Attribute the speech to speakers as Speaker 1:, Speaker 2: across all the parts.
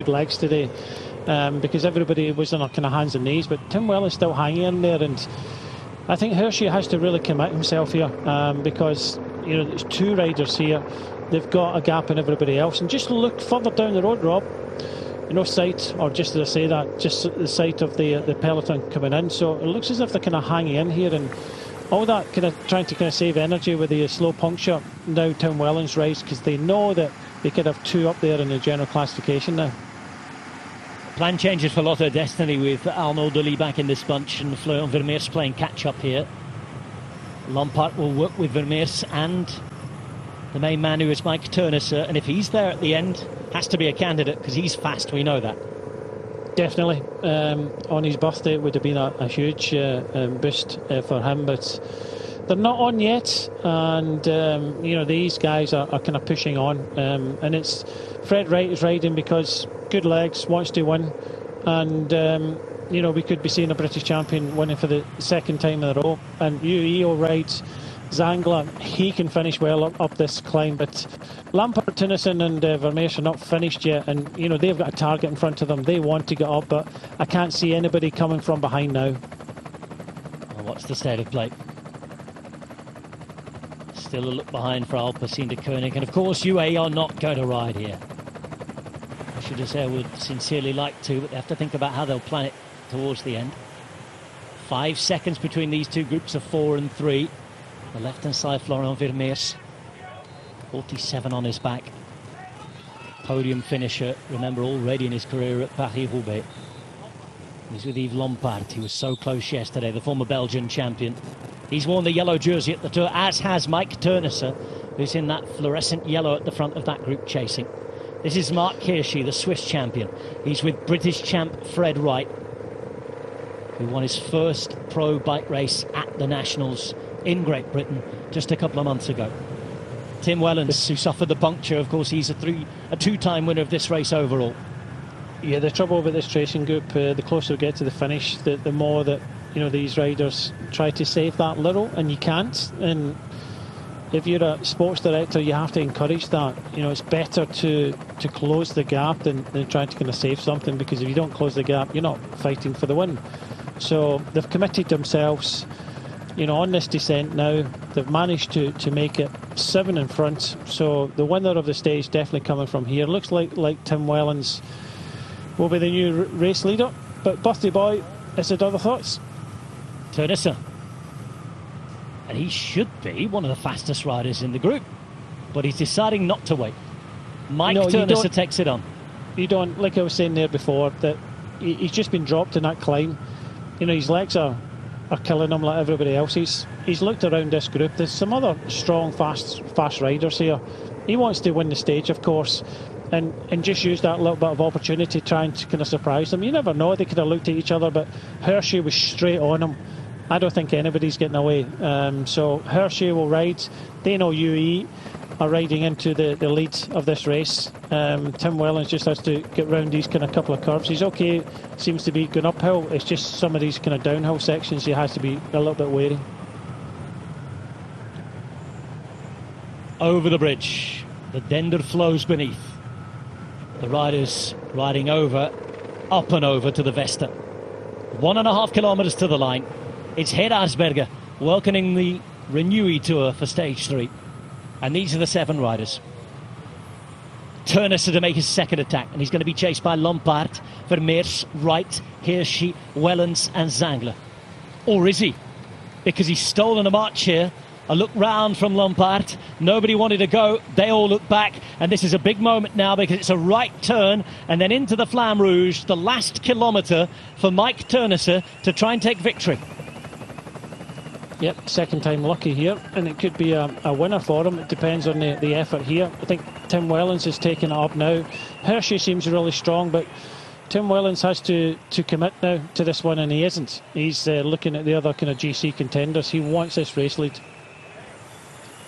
Speaker 1: big legs today, because everybody was on their kind of hands and knees, but Tim Wellens still hanging in there, and I think Hershey has to really commit himself here, because there's two riders here. They've got a gap in everybody else, and just look further down the road, Rob. Sight, or just as I say that, just the sight of the peloton coming in. So it looks as if they're kind of hanging in here, and all that kind of trying to kind of save energy with the slow puncture. Now Tim Wellens rides, because they know that they could have two up there in the general classification now.
Speaker 2: Plan changes for Lotto Destiny with Arnaud Delis back in this bunch and Florian Vermeers playing catch up here. Lampard will work with Vermeers and the main man, who is Mike Teunissen, and if he's there at the end, has to be a candidate because he's fast, we know that.
Speaker 1: Definitely. On his birthday it would have been a huge boost for him, but they're not on yet, and these guys are kind of pushing on, and it's Fred Wright is riding because good legs, wants to win, and we could be seeing a British champion winning for the second time in a row, and UAE rides Zangler. He can finish well up this climb, but Lampard, Teunissen and Vermeers are not finished yet, and they've got a target in front of them. They want to get up, but I can't see anybody coming from behind now.
Speaker 2: Well, what's the state of play? Still a look behind for Alpecin de Koenig, and of course UAE are not going to ride here. I should have said I would sincerely like to, but they have to think about how they'll plan it towards the end. 5 seconds between these two groups of 4 and 3. The left-hand side, Florian Vermeers, 47 on his back. Podium finisher, remember, already in his career at Paris-Roubaix. He's with Yves Lampard. He was so close yesterday, the former Belgian champion. He's worn the yellow jersey at the Tour, as has Mike Teunissen, who's in that fluorescent yellow at the front of that group chasing. This is Mark Hirschi, the Swiss champion. He's with British champ Fred Wright, who won his first pro bike race at the Nationals in Great Britain just a couple of months ago. Tim Wellens, who suffered the puncture, of course, he's a two-time winner of this race overall.
Speaker 1: Yeah, the trouble with this racing group, the closer we get to the finish, the more that these riders try to save that little, and you can't. And if you're a sports director, you have to encourage that. It's better to close the gap than trying to kind of save something, because if you don't close the gap, you're not fighting for the win. So they've committed themselves on this descent now. They've managed to make it 7 in front, so the winner of the stage definitely coming from here. Looks like Tim Wellens will be the new race leader, but Birthday Boy has had other thoughts.
Speaker 2: Teunissen, and he should be one of the fastest riders in the group, but he's deciding not to wait. Mike Teunissen takes it on.
Speaker 1: You don't, like I was saying there before, that he's just been dropped in that climb. His legs are killing him like everybody else. He's looked around this group. There's some other strong, fast riders here. He wants to win the stage, of course, and just use that little bit of opportunity, trying to kind of surprise them. You never know, they could have looked at each other, but Hershey was straight on him. I don't think anybody's getting away. So Hershey will ride. They know UAE are riding into the lead of this race. Tim Wellens just has to get round these kind of couple of curves. He's okay, seems to be going uphill. It's just some of these kind of downhill sections he has to be a little bit wary.
Speaker 2: Over the bridge, the Dender flows beneath. The riders riding over, up and over to the Vesta. 1.5 kilometres to the line. It's Heraersberger welcoming the Renewi Tour for stage 3. And these are the 7 riders. Teunissen to make his second attack, and he's going to be chased by Lampard, Vermeers, Wright, Hirschi, Wellens and Zangler. Or is he? Because he's stolen a march here. A look round from Lampard. Nobody wanted to go. They all look back, and this is a big moment now because it's a right turn and then into the Flamme Rouge, the last kilometre for Mike Teunissen to try and take victory.
Speaker 1: Yep, second time lucky here, and it could be a winner for him. It depends on the effort here. I think Tim Wellens is taking it up now. Hershey seems really strong, but Tim Wellens has to commit now to this one, and he isn't. He's looking at the other kind of GC contenders. He wants this race lead.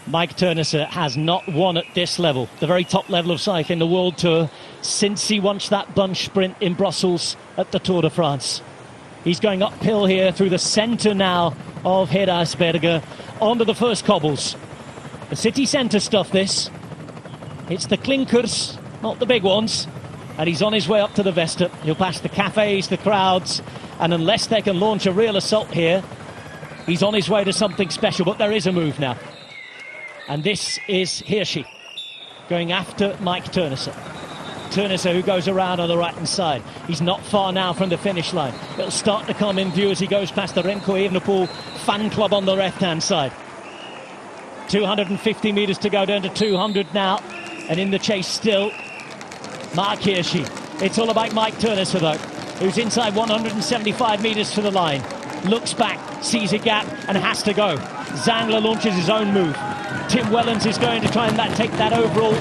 Speaker 2: Mike Teunissen has not won at this level, the very top level of cycling, the World Tour, since he won that bunch sprint in Brussels at the Tour de France. He's going uphill here through the centre now of Heraersberger onto the first cobbles. The city centre stuff, this. It's the clinkers, not the big ones. And he's on his way up to the Vesta. He'll pass the cafes, the crowds, and unless they can launch a real assault here, he's on his way to something special. But there is a move now. And this is Hirschi going after Mike Turnisse. Turnisse, who goes around on the right-hand side. He's not far now from the finish line. It'll start to come in view as he goes past the Remco Evenepoel fan club on the left-hand side. 250 metres to go, down to 200 now. And in the chase still, Mark Hirschi. It's all about Mike Turnisse, though, who's inside 175 metres to the line. Looks back, sees a gap, and has to go. Zangler launches his own move. Tim Wellens is going to try and take that overall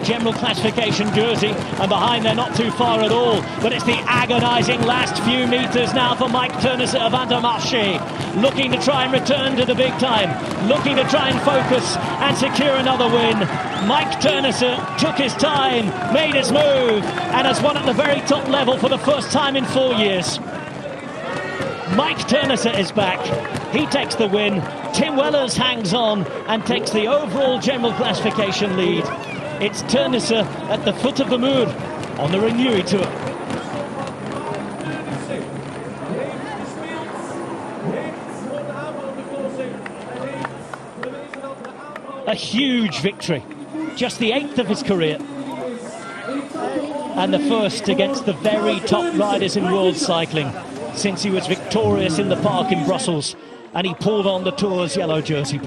Speaker 2: general classification jersey, and behind they're not too far at all, but it's the agonising last few metres now for Mike Turnisse of Intermarché, looking to try and return to the big time, looking to try and focus and secure another win. Mike Turnisse took his time, made his move, and has won at the very top level for the first time in 4 years. Mike Turnisse is back. He takes the win. Tim Wellens hangs on and takes the overall general classification lead. It's Turnisse at the foot of the Mur on the Renewi Tour. A huge victory. Just the 8th of his career. And the first against the very top riders in world cycling since he was victorious in the park in Brussels and he pulled on the Tour's yellow jersey.